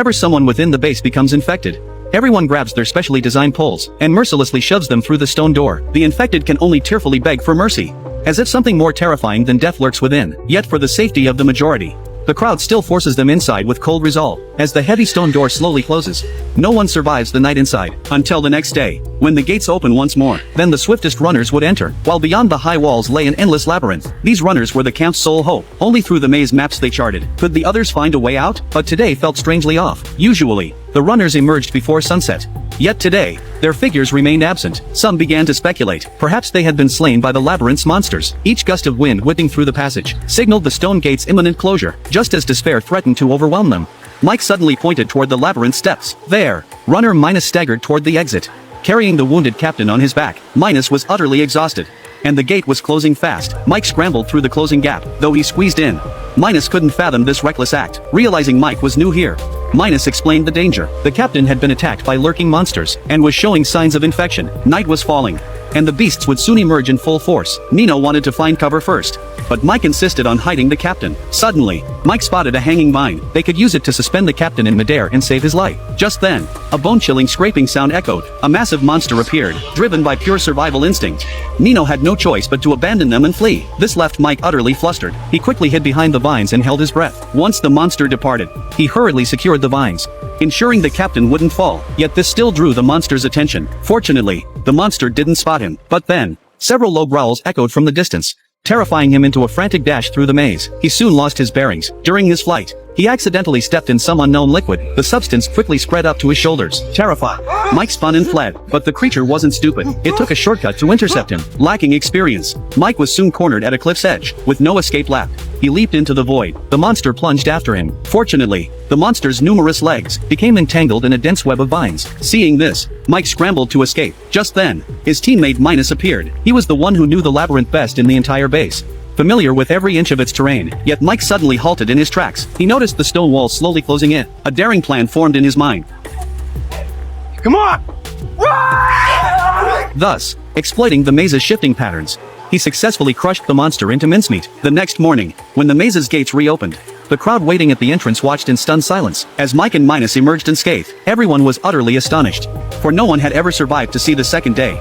Whenever someone within the base becomes infected, everyone grabs their specially designed poles and mercilessly shoves them through the stone door. The infected can only tearfully beg for mercy, as if something more terrifying than death lurks within. Yet for the safety of the majority, the crowd still forces them inside with cold resolve. As the heavy stone door slowly closes, no one survives the night inside, until the next day, when the gates open once more. Then the swiftest runners would enter, while beyond the high walls lay an endless labyrinth. These runners were the camp's sole hope. Only through the maze maps they charted could the others find a way out, but today felt strangely off. Usually, the runners emerged before sunset. Yet today, their figures remained absent. Some began to speculate. Perhaps they had been slain by the labyrinth's monsters. Each gust of wind whipping through the passage signaled the stone gate's imminent closure, just as despair threatened to overwhelm them. Mike suddenly pointed toward the labyrinth steps. There, runner Minus staggered toward the exit, carrying the wounded captain on his back. Minus was utterly exhausted, and the gate was closing fast. Mike scrambled through the closing gap, though he squeezed in. Minus couldn't fathom this reckless act. Realizing Mike was new here, Minus explained the danger. The captain had been attacked by lurking monsters, and was showing signs of infection. Night was falling, and the beasts would soon emerge in full force. Nino wanted to find cover first, but Mike insisted on hiding the captain. Suddenly, Mike spotted a hanging vine. They could use it to suspend the captain in midair and save his life. Just then, a bone-chilling scraping sound echoed. A massive monster appeared, driven by pure survival instinct. Nino had no choice but to abandon them and flee. This left Mike utterly flustered. He quickly hid behind the vines and held his breath. Once the monster departed, he hurriedly secured the vines, ensuring the captain wouldn't fall. Yet this still drew the monster's attention. Fortunately, the monster didn't spot him. But then, several low growls echoed from the distance, terrifying him into a frantic dash through the maze. He soon lost his bearings. During his flight, he accidentally stepped in some unknown liquid. The substance quickly spread up to his shoulders. Terrified, Mike spun and fled, but the creature wasn't stupid. It took a shortcut to intercept him. Lacking experience, Mike was soon cornered at a cliff's edge. With no escape left, he leaped into the void. The monster plunged after him. Fortunately, the monster's numerous legs became entangled in a dense web of vines. Seeing this, Mike scrambled to escape. Just then, his teammate Minus appeared. He was the one who knew the labyrinth best in the entire base, familiar with every inch of its terrain. Yet Mike suddenly halted in his tracks. He noticed the stone wall slowly closing in. A daring plan formed in his mind. Come on! Thus, exploiting the maze's shifting patterns, he successfully crushed the monster into mincemeat. The next morning, when the maze's gates reopened, the crowd waiting at the entrance watched in stunned silence as Mike and Minus emerged unscathed. Everyone was utterly astonished, for no one had ever survived to see the second day.